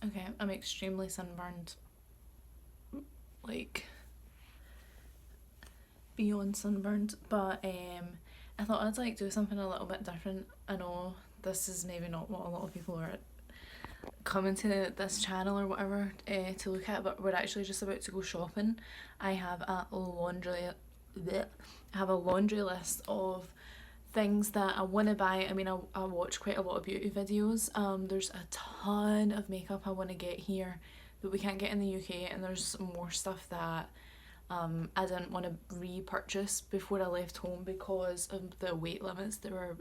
Okay, I'm extremely sunburned, like beyond sunburned, but I thought I'd like do something a little bit different. I know this is maybe not what a lot of people are coming to this channel or whatever to look at, but we're actually just about to go shopping. I have a laundry list of things that I want to buy. I mean, I watch quite a lot of beauty videos. There's a ton of makeup I want to get here that we can't get in the UK, and there's more stuff that I didn't want to repurchase before I left home because of the weight limits that were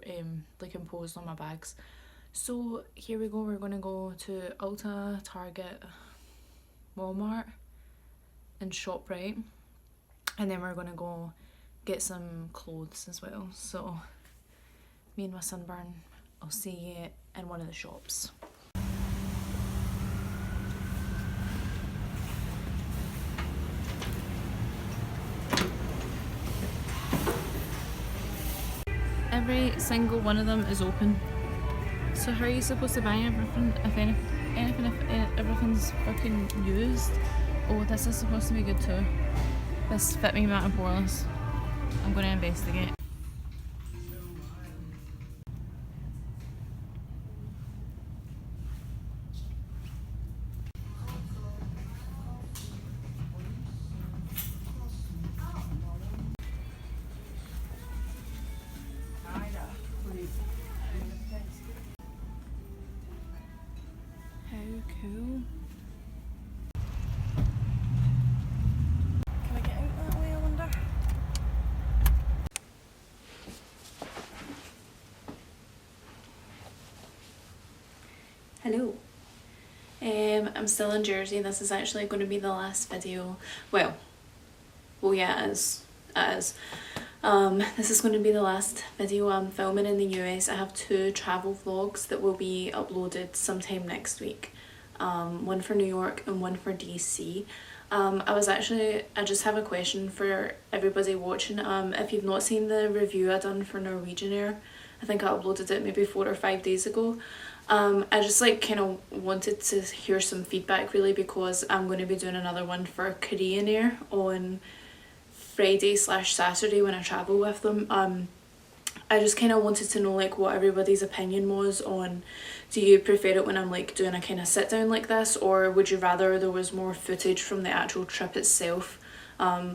like imposed on my bags. So here we go. We're gonna go to Ulta, Target, Walmart, and ShopRite, and then we're gonna go get some clothes as well. So me and my sunburn, I'll see you in one of the shops. Every single one of them is open. So how are you supposed to buy everything if everything's fucking used? Oh, this is supposed to be good too. This fit me matte and poreless. I'm gonna investigate. How cool. Can I get out that way, I wonder? Hello. I'm still in Jersey. This is actually going to be the last video. Well, yeah, it is. This is going to be the last video I'm filming in the US. I have 2 travel vlogs that will be uploaded sometime next week. One for New York and one for DC. I just have a question for everybody watching. If you've not seen the review I done for Norwegian Air, I think I uploaded it maybe 4 or 5 days ago. I just like kind of wanted to hear some feedback really, because I'm going to be doing another one for Korean Air on Friday/Saturday when I travel with them. I just kind of wanted to know like what everybody's opinion was on, do you prefer it when I'm like doing a kind of sit down like this, or would you rather there was more footage from the actual trip itself?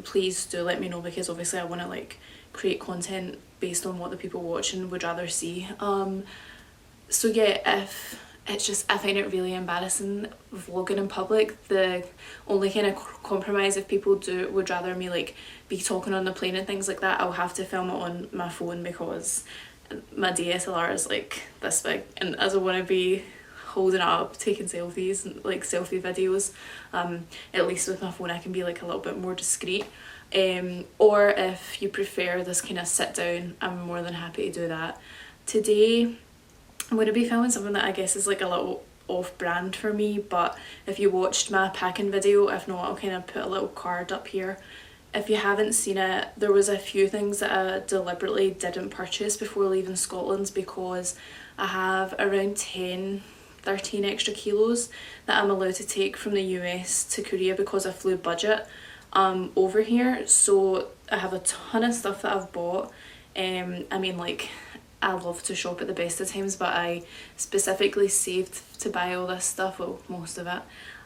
Please do let me know, because obviously I want to like create content based on what the people watching would rather see. So yeah, I find it really embarrassing vlogging in public. The only kind of compromise, if people would rather me like be talking on the plane and things like that, I'll have to film it on my phone because my DSLR is like this big, and as I want to be holding it up taking selfies and like selfie videos, at least with my phone I can be like a little bit more discreet. Or if you prefer this kind of sit down, I'm more than happy to do that. Today I'm going to be filming something that I guess is like a little off brand for me, but if you watched my packing video, if not, I'll kind of put a little card up here. If you haven't seen it, there was a few things that I deliberately didn't purchase before leaving Scotland, because I have around 13 extra kilos that I'm allowed to take from the US to Korea because I flew budget over here. So I have a ton of stuff that I've bought. I mean, like, I love to shop at the best of times, but I specifically saved to buy all this stuff, well, most of it.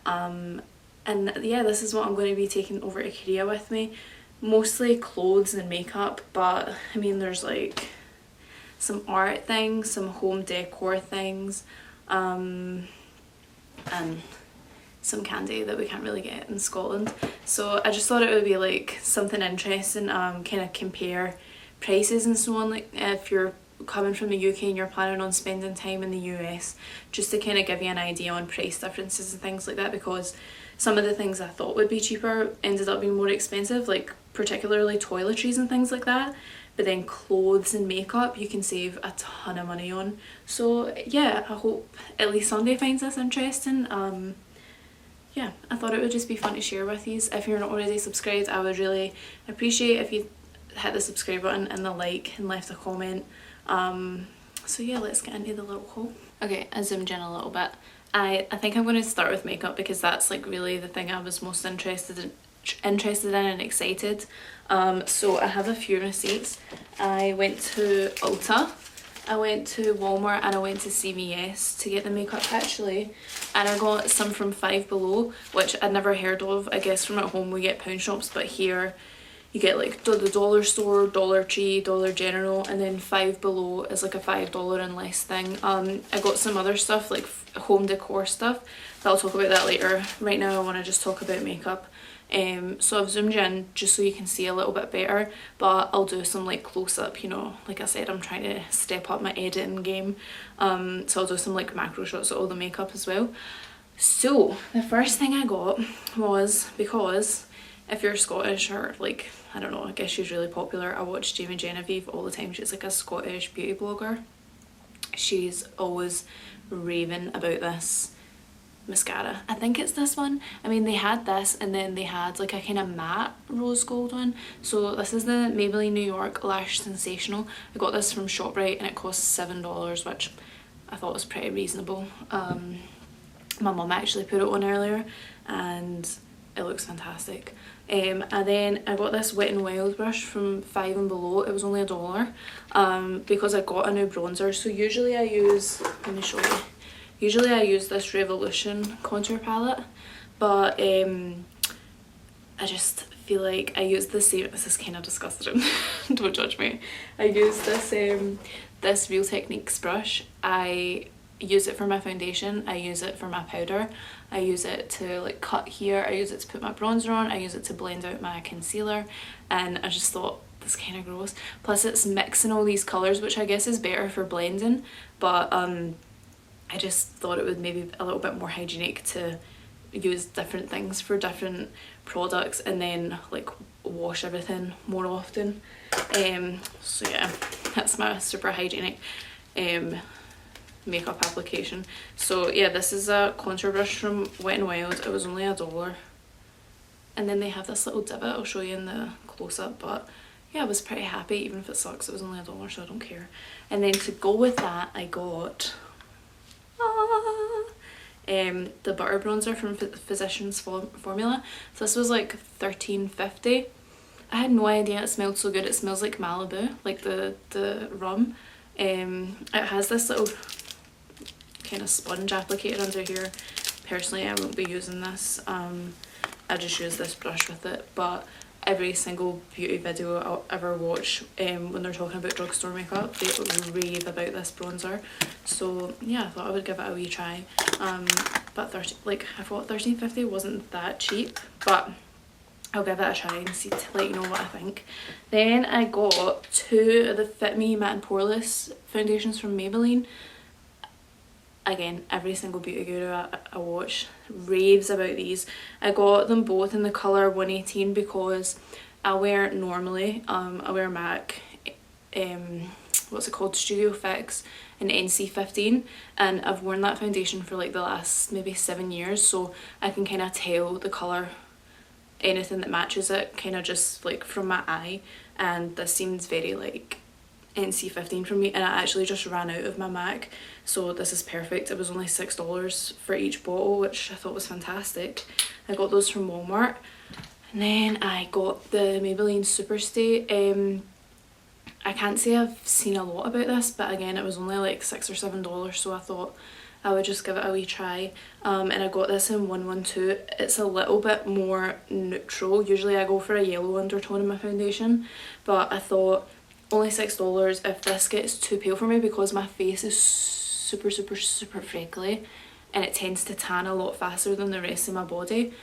And yeah, this is what I'm going to be taking over to Korea with me. Mostly clothes and makeup, but I mean there's like some art things, some home decor things, and some candy that we can't really get in Scotland. So I just thought it would be like something interesting, kind of compare prices and so on, like if you're coming from the UK and you're planning on spending time in the US, just to kind of give you an idea on price differences and things like that, because some of the things I thought would be cheaper ended up being more expensive, like particularly toiletries and things like that. But then clothes and makeup you can save a ton of money on. So yeah, I hope at least Sunday finds this interesting. Yeah, I thought it would just be fun to share with you. If you're not already subscribed, I would really appreciate if you hit the subscribe button and the like and left a comment. So yeah, let's get into the little haul. Okay, I zoomed in a little bit. I think I'm going to start with makeup because that's like really the thing I was most interested in and excited. So I have a few receipts. I went to Ulta, I went to Walmart, and I went to CVS to get the makeup actually, and I got some from Five Below, which I'd never heard of. I guess from at home we get pound shops, but here you get like the dollar store, Dollar Tree, Dollar General, and then Five Below is like a $5 and less thing. I got some other stuff like home decor stuff, but I'll talk about that later. Right now I want to just talk about makeup. So I've zoomed you in just so you can see a little bit better, but I'll do some like close-up, you know, like I said, I'm trying to step up my editing game, so I'll do some like macro shots of all the makeup as well. So the first thing I got was, because if you're Scottish or like, I don't know, I guess she's really popular, I watch Jamie Genevieve all the time. She's like a Scottish beauty blogger. She's always raving about this mascara. I think it's this one. I mean, they had this and then they had like a kind of matte rose gold one. So this is the Maybelline New York Lash Sensational. I got this from ShopRite and it cost $7, which I thought was pretty reasonable. My mum actually put it on earlier and it looks fantastic. And then I got this Wet n Wild brush from Five and Below. It was only $1 because I got a new bronzer. So usually I use, let me show you. Usually I use this Revolution contour palette, but I just feel like I use the same, this is kind of disgusting, don't judge me. I use this Real Techniques brush. I use it for my foundation, I use it for my powder, I use it to like cut here, I use it to put my bronzer on, I use it to blend out my concealer, and I just thought, this kind of gross. Plus it's mixing all these colours, which I guess is better for blending, but I just thought it would maybe a little bit more hygienic to use different things for different products and then like wash everything more often. So yeah, that's my super hygienic makeup application. So yeah, this is a contour brush from Wet n Wild. It was only $1. And then they have this little divot, I'll show you in the close-up, but yeah, I was pretty happy, even if it sucks. It was only $1, so I don't care. And then to go with that, I got the butter bronzer from Physicians Formula. So this was like $13.50. I had no idea it smelled so good. It smells like Malibu, like the rum. It has this little kind of sponge applicator under here. Personally, I won't be using this. I just use this brush with it, but every single beauty video I'll ever watch, when they're talking about drugstore makeup, they rave about this bronzer. So yeah, I thought I would give it a wee try. But I thought $13.50 wasn't that cheap, but I'll give it a try and see, to let you know what I think. Then I got two of the Fit Me Matte and Poreless foundations from Maybelline. Again, every single beauty guru I watch raves about these. I got them both in the colour 118 because I wear normally, I wear MAC, what's it called, Studio Fix and NC15, and I've worn that foundation for like the last maybe 7 years, so I can kind of tell the colour, anything that matches it, kind of just like from my eye, and this seems very like NC15 for me, and I actually just ran out of my MAC, so this is perfect. It was only $6 for each bottle, which I thought was fantastic. I got those from Walmart. And then I got the Maybelline Superstay. I can't say I've seen a lot about this, but again, it was only like $6 or $7, so I thought I would just give it a wee try. And I got this in 112. It's a little bit more neutral. Usually I go for a yellow undertone in my foundation, but I thought only $6, if this gets too pale for me, because my face is super freckly and it tends to tan a lot faster than the rest of my body,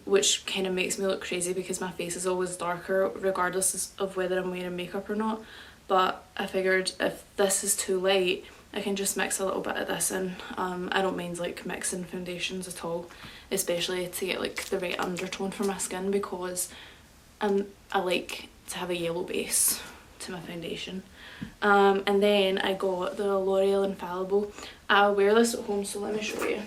which kind of makes me look crazy because my face is always darker regardless of whether I'm wearing makeup or not. But I figured if this is too light, I can just mix a little bit of this in. I don't mind like mixing foundations at all, especially to get like the right undertone for my skin, because I like to have a yellow base to my foundation. And then I got the L'Oreal Infallible. I wear this at home, so let me show you.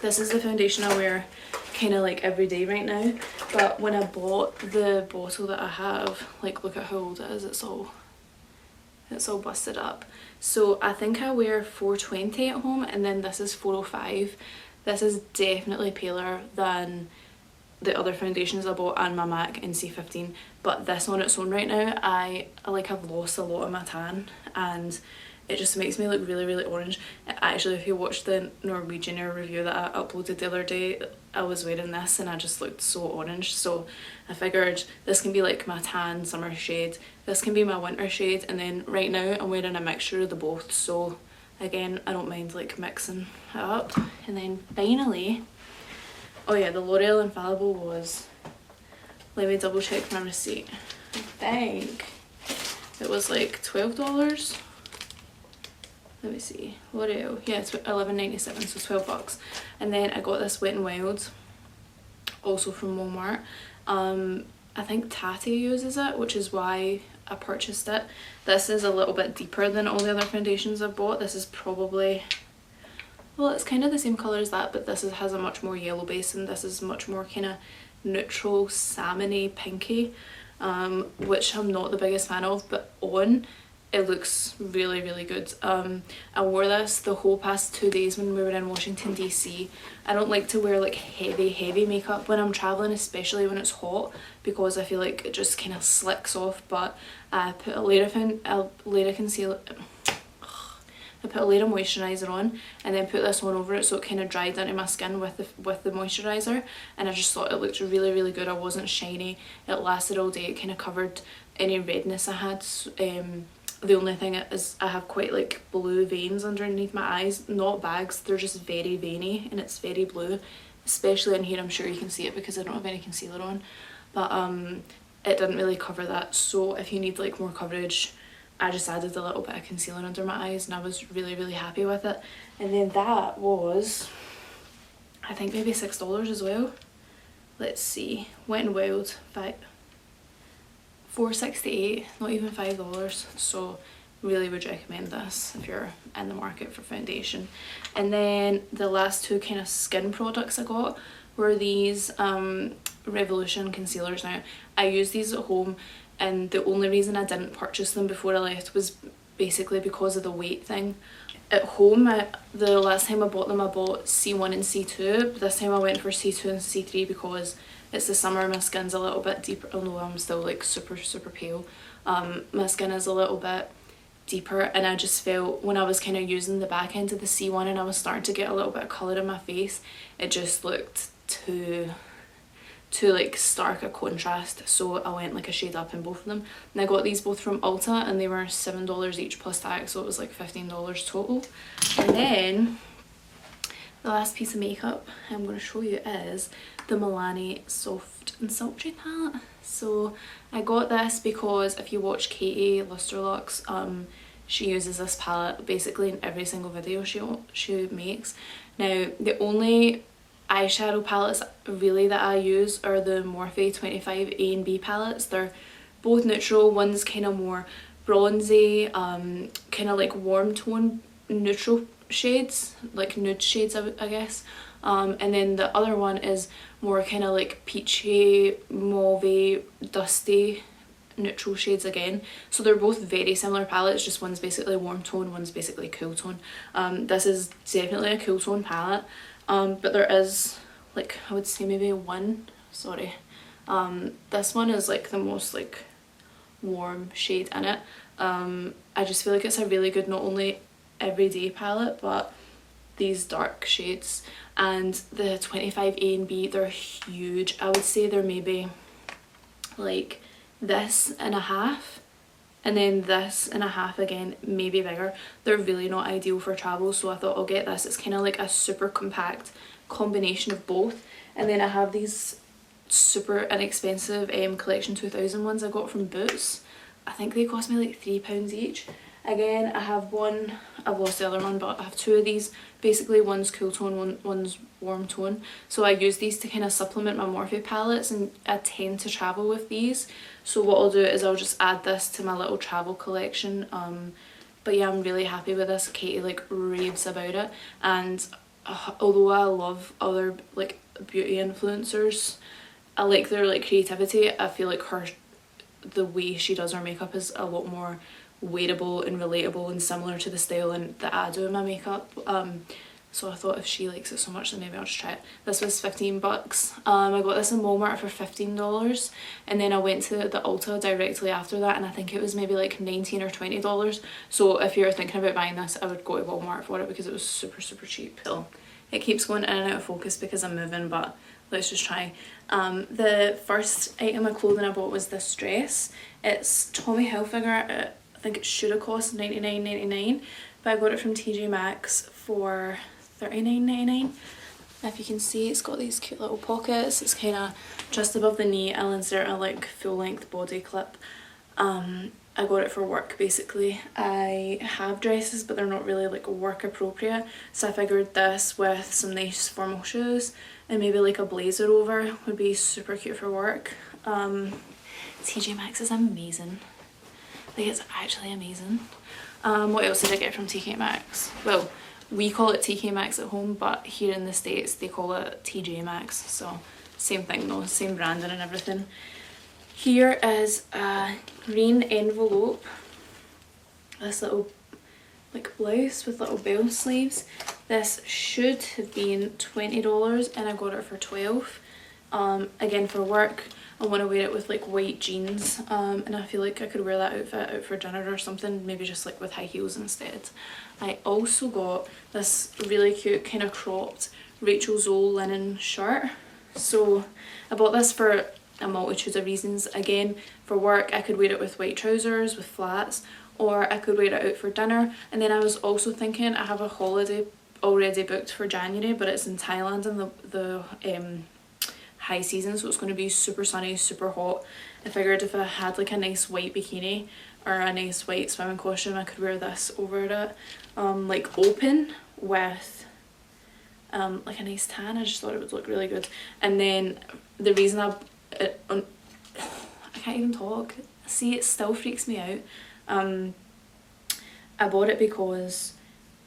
This is the foundation I wear kind of like every day right now, but when I bought the bottle that I have, like look at how old it is, it's all it's all busted up. So I think I wear 420 at home, and then this is 405. This is definitely paler than the other foundations I bought and my MAC in C15, but this on its own right now, I like have lost a lot of my tan, and it just makes me look really orange. Actually, if you watched the Norwegian Air review that I uploaded the other day, I was wearing this and I just looked so orange, so I figured this can be like my tan summer shade, this can be my winter shade, and then right now I'm wearing a mixture of the both, so again I don't mind like mixing it up. And then finally, oh yeah, the L'Oreal Infallible was, let me double check my receipt, I think it was like $12. Let me see, L'Oreal, yeah, it's $11.97, so 12 bucks. And then I got this Wet n Wild, also from Walmart. I think Tati uses it, which is why I purchased it. This is a little bit deeper than all the other foundations I've bought. This is probably, well, it's kind of the same colour as that, but this has a much more yellow base, and this is much more kind of neutral salmony pinky, which I'm not the biggest fan of, but on it looks really good. I wore this the whole past 2 days when we were in Washington DC. I don't like to wear like heavy makeup when I'm traveling, especially when it's hot, because I feel like it just kind of slicks off, but I put a layer of concealer, I put a layer of moisturiser on, and then put this one over it so it kind of dried into my skin with the moisturiser, and I just thought it looked really good. I wasn't shiny, it lasted all day, it kind of covered any redness I had. The only thing is I have quite like blue veins underneath my eyes, not bags, they're just very veiny and it's very blue, especially in here. I'm sure you can see it because I don't have any concealer on, but it didn't really cover that. So if you need like more coverage, I just added a little bit of concealer under my eyes, and I was really happy with it. And then that was, I think maybe $6 as well. Let's see, Wet n Wild, $4.68, not even $5, so really would recommend this if you're in the market for foundation. And then the last two kind of skin products I got were these Revolution concealers. Now I use these at home, and the only reason I didn't purchase them before I left was basically because of the weight thing. At home, the last time I bought them I bought C1 and C2, but this time I went for C2 and C3 because it's the summer, my skin's a little bit deeper, although I'm still like super pale. My skin is a little bit deeper, and I just felt when I was kind of using the back end of the C1 and I was starting to get a little bit of colour in my face, it just looked too like stark a contrast, so I went like a shade up in both of them. And I got these both from Ulta, and they were $7 each plus tax, so it was like $15 total. And then the last piece of makeup I'm going to show you is the Milani Soft and Sultry palette. So I got this because if you watch Katie Lusterlux, she uses this palette basically in every single video she makes. Now the only eyeshadow palettes really that I use are the Morphe 25 A and B palettes. They're both neutral. One's kind of more bronzy, kind of like warm tone neutral shades, like nude shades I guess. And then the other one is more kind of like peachy, mauve, dusty neutral shades again. So they're both very similar palettes, just one's basically warm tone, one's basically cool tone. This is definitely a cool tone palette, but there is like, I would say maybe one, sorry, this one is like the most like warm shade in it. I just feel like it's a really good not only everyday palette but these dark shades. And the 25 A and B, they're huge. I would say they're maybe like this and a half, and then this and a half again, maybe bigger. They're really not ideal for travel, so I thought I'll get this. It's kind of like a super compact combination of both. And then I have these super inexpensive Collection 2000 ones I got from Boots. I think they cost me like £3 each. Again, I have one, I've lost the other one, but I have two of these. Basically one's cool tone, one's warm tone. So I use these to kind of supplement my Morphe palettes, and I tend to travel with these. So what I'll do is I'll just add this to my little travel collection. But yeah, I'm really happy with this. Katie like raves about it, and although I love other like beauty influencers, I like their like creativity. I feel like the way she does her makeup is a lot more wearable and relatable and similar to the style and that I do in my makeup. So I thought if she likes it so much, then maybe I'll just try it. This was 15 bucks. I got this in Walmart for $15, and then I went to the Ulta directly after that, and I think it was maybe like $19 or $20. So if you're thinking about buying this, I would go to Walmart for it because it was super, super cheap. So it keeps going in and out of focus because I'm moving, but let's just try. The first item of clothing I bought was this dress. It's Tommy Hilfiger. I think it should have cost $99.99, but I got it from TJ Maxx for $39.99. If you can see, it's got these cute little pockets. It's kind of just above the knee. I'll insert a like full length body clip. I got it for work basically. I have dresses but they're not really like work appropriate, so I figured this with some nice formal shoes and maybe like a blazer over would be super cute for work. TJ Maxx is amazing. Like, it's actually amazing. What else did I get from TK Maxx? Well, we call it TK Maxx at home, but here in the States they call it TJ Maxx, so same thing though, same branding and everything. Here is a green envelope, this little like blouse with little bell sleeves. This should have been $20 and I got it for $12. Again, for work. I want to wear it with like white jeans, and I feel like I could wear that outfit out for dinner or something, maybe just like with high heels instead. I also got this really cute kind of cropped Rachel Zoe linen shirt. So I bought this for a multitude of reasons. Again, for work I could wear it with white trousers with flats, or I could wear it out for dinner. And then I was also thinking, I have a holiday already booked for January, but it's in Thailand in the high season, so it's going to be super sunny, super hot. I figured if I had like a nice white bikini or a nice white swimming costume, I could wear this over it, like open with like a nice tan. I just thought it would look really good. And then the reason I can't even talk, see, it still freaks me out. I bought it because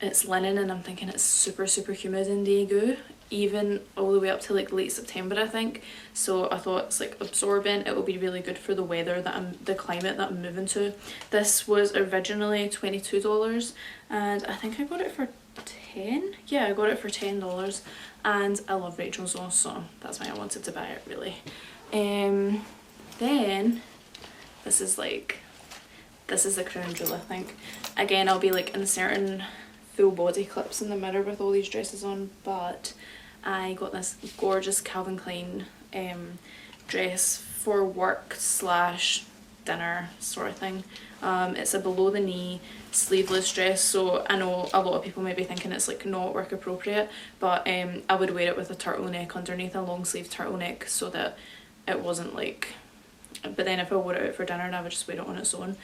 it's linen and I'm thinking it's super, super humid in Daegu, even all the way up to like late September I think. So I thought it's like absorbent, it will be really good for the weather that the climate that I'm moving to. This was originally $22 and I think I got it for 10. Yeah, I got it for $10, and I love Rachel Zoe, so that's why I wanted to buy it really. Then this is the crown jewel I think. Again, I'll be like inserting full body clips in the mirror with all these dresses on, but I got this gorgeous Calvin Klein dress for work slash dinner sort of thing. It's a below the knee sleeveless dress, so I know a lot of people may be thinking it's like not work appropriate, but I would wear it with a turtleneck underneath, a long sleeve turtleneck, so that it wasn't like, but then if I wore it out for dinner and I would just wear it on its own.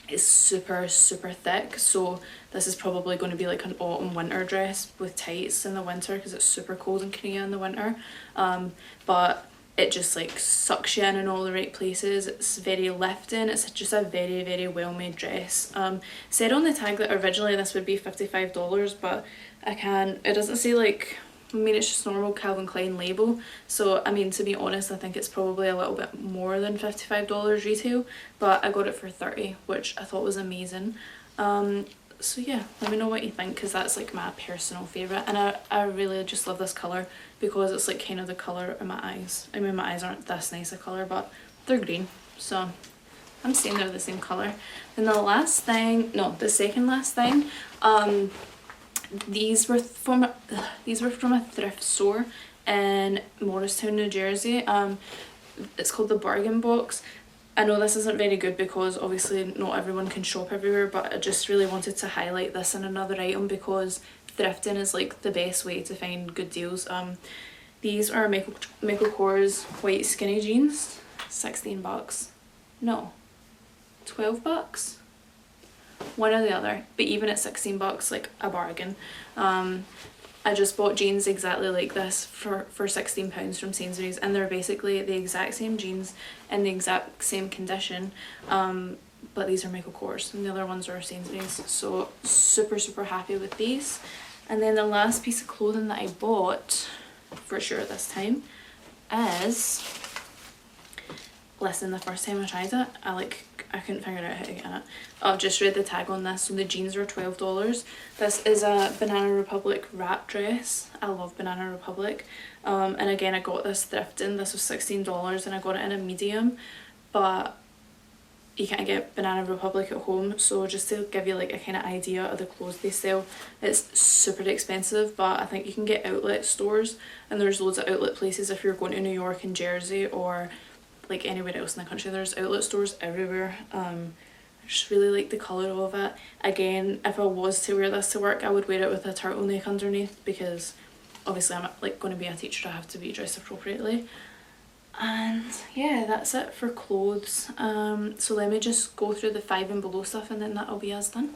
It's super, super thick, so this is probably going to be like an autumn winter dress with tights in the winter because it's super cold in Korea in the winter. But it just like sucks you in all the right places. It's very lifting. It's just a very, very well made dress. Said on the tag that originally this would be $55, but it doesn't say like, I mean, it's just normal Calvin Klein label, so I mean, to be honest, I think it's probably a little bit more than $55 retail, but I got it for $30, which I thought was amazing. So yeah, let me know what you think, because that's like my personal favourite, and I really just love this colour because it's like kind of the colour of my eyes. I mean, my eyes aren't this nice a colour, but they're green, so I'm saying they're the same colour. Then the second last thing, these were from a thrift store in Morristown, New Jersey. It's called the Bargain Box. I know this isn't very good because obviously not everyone can shop everywhere, but I just really wanted to highlight this in another item because thrifting is like the best way to find good deals. These are Michael Kors white skinny jeans, 16 bucks. No, 12 bucks. One or the other, but even at 16 bucks, like a bargain. I just bought jeans exactly like this for £16 from Sainsbury's, and they're basically the exact same jeans in the exact same condition, but these are Michael Kors and the other ones are Sainsbury's, so super, super happy with these. And then the last piece of clothing that I bought for sure this time is, listen, the first time I tried it, I couldn't figure out how to get it. I've just read the tag on this. So the jeans are $12. This is a Banana Republic wrap dress. I love Banana Republic. And again, I got this thrifting. This was $16 and I got it in a medium, but you can't get Banana Republic at home. So just to give you like a kind of idea of the clothes they sell, it's super expensive, but I think you can get outlet stores, and there's loads of outlet places if you're going to New York and Jersey or like anywhere else in the country. There's outlet stores everywhere. I just really like the colour of it. Again, if I was to wear this to work, I would wear it with a turtleneck underneath, because obviously I'm like going to be a teacher, I have to be dressed appropriately. And yeah, that's it for clothes. So let me just go through the 5 and below stuff, and then that'll be us done.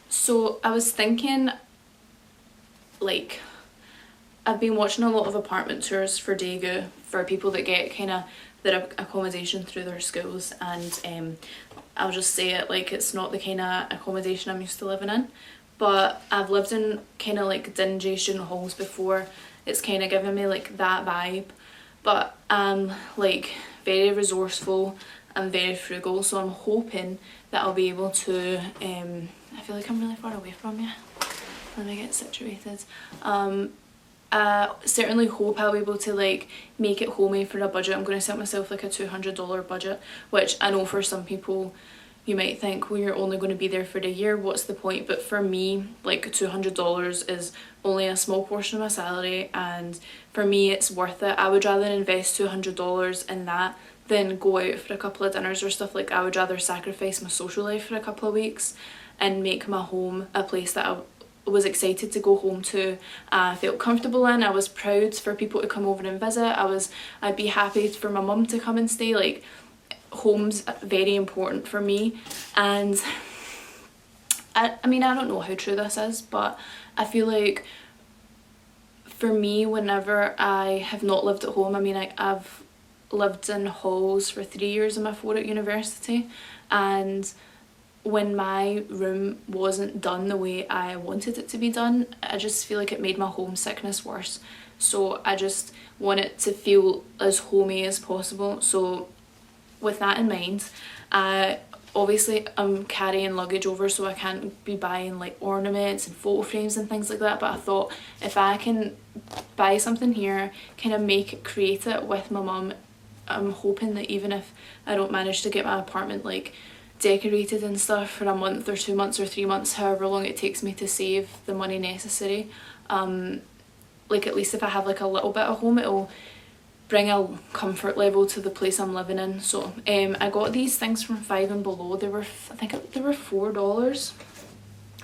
So I was thinking, like, I've been watching a lot of apartment tours for Daegu for people that get kind of their accommodation through their schools, and I'll just say it, like, it's not the kind of accommodation I'm used to living in, but I've lived in kind of like dingy student halls before. It's kind of given me like that vibe, but I'm like very resourceful and very frugal, so I'm hoping that I'll be able to, I feel like I'm really far away from you, let me get situated. I certainly hope I'll be able to like make it homey for a budget. I'm going to set myself like a $200 budget, which I know for some people you might think, well, you're only going to be there for a year, what's the point? But for me, like $200 is only a small portion of my salary, and for me it's worth it. I would rather invest $200 in that than go out for a couple of dinners or stuff. Like, I would rather sacrifice my social life for a couple of weeks and make my home a place that I was excited to go home to, I felt comfortable in, I was proud for people to come over and visit, I'd be happy for my mum to come and stay. Like, home's very important for me. And I mean, I don't know how true this is, but I feel like for me, whenever I have not lived at home, I mean, I've lived in halls for 3 years in my 4 at university, and when my room wasn't done the way I wanted it to be done, I just feel like it made my homesickness worse. So I just want it to feel as homey as possible. So with that in mind, obviously I'm carrying luggage over, so I can't be buying like ornaments and photo frames and things like that, but I thought if I can buy something here, kind of create it with my mum, I'm hoping that even if I don't manage to get my apartment like decorated and stuff for a month or 2 months or 3 months, however long it takes me to save the money necessary, like at least if I have like a little bit of home, it'll bring a comfort level to the place I'm living in. So I got these things from 5 and below. They were, I think they were $4.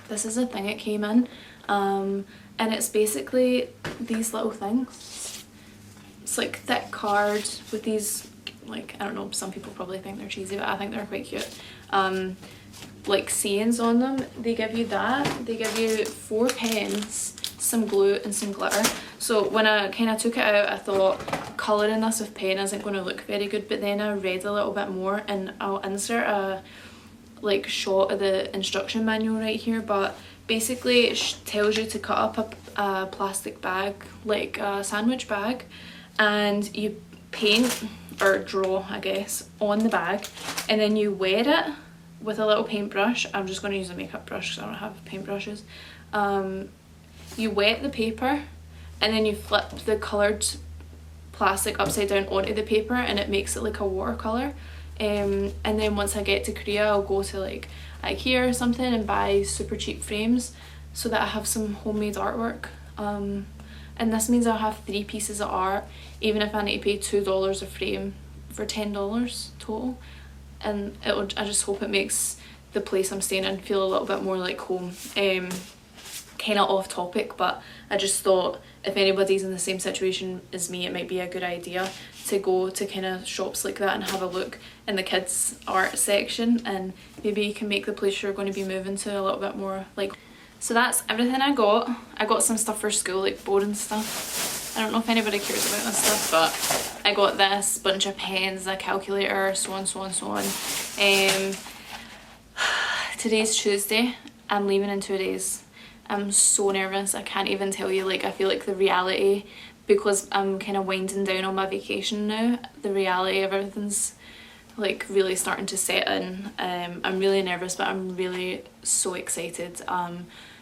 This is the thing it came in, and it's basically these little things. It's like thick card with these, like, I don't know, some people probably think they're cheesy, but I think they're quite cute, like sayings on them. They give you that, they give you 4 pens, some glue and some glitter. So when I kind of took it out, I thought colouring this with pen isn't going to look very good, but then I read a little bit more, and I'll insert a like shot of the instruction manual right here, but basically it tells you to cut up a plastic bag, like a sandwich bag, and you paint or draw, I guess, on the bag, and then you wet it with a little paintbrush. I'm just going to use a makeup brush because I don't have paintbrushes. You wet the paper, and then you flip the coloured plastic upside down onto the paper, and it makes it like a watercolour. And then once I get to Korea, I'll go to like IKEA or something and buy super cheap frames so that I have some homemade artwork. And this means I'll have 3 pieces of art, even if I need to pay $2 a frame for $10 total. And I just hope it makes the place I'm staying in feel a little bit more like home. Kind of off topic, but I just thought if anybody's in the same situation as me, it might be a good idea to go to kind of shops like that and have a look in the kids art section, and maybe you can make the place you're going to be moving to a little bit more like. So that's everything I got. I got some stuff for school, like boring stuff. I don't know if anybody cares about this stuff, but I got this bunch of pens, a calculator, so on, so on, so on. Today's Tuesday. I'm leaving in 2 days. I'm so nervous, I can't even tell you. Like, I feel like the reality, because I'm kind of winding down on my vacation now, the reality of everything's like really starting to set in. I'm really nervous, but I'm really so excited.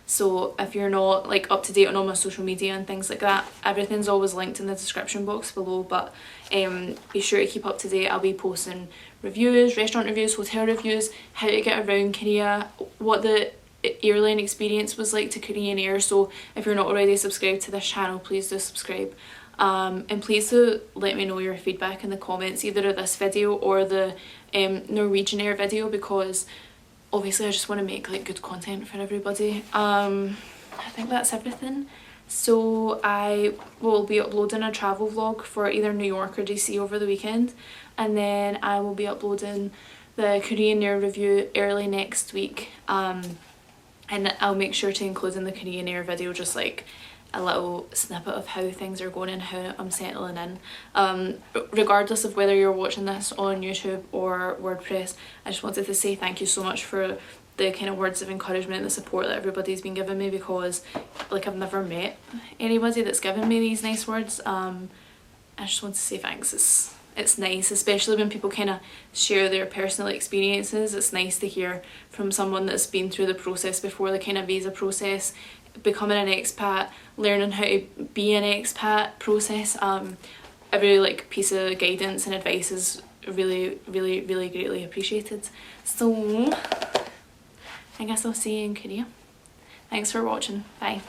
So if you're not like up to date on all my social media and things like that, everything's always linked in the description box below, but be sure to keep up to date. I'll be posting reviews, restaurant reviews, hotel reviews, how to get around Korea, what the airline experience was like to Korean Air. So if you're not already subscribed to this channel, please do subscribe. And please do let me know your feedback in the comments, either of this video or the Norwegian Air video, because obviously I just want to make like good content for everybody. I think that's everything. So I will be uploading a travel vlog for either New York or DC over the weekend, and then I will be uploading the Korean Air review early next week. And I'll make sure to include in the Korean Air video just like a little snippet of how things are going and how I'm settling in. Regardless of whether you're watching this on YouTube or WordPress, I just wanted to say thank you so much for the kind of words of encouragement and the support that everybody's been giving me, because like I've never met anybody that's given me these nice words. I just want to say thanks. It's nice, especially when people kind of share their personal experiences. It's nice to hear from someone that's been through the process before, the kind of visa process, becoming an expat, learning how to be an expat process. Every like piece of guidance and advice is really greatly appreciated. So I guess I'll see you in Korea. Thanks for watching. Bye.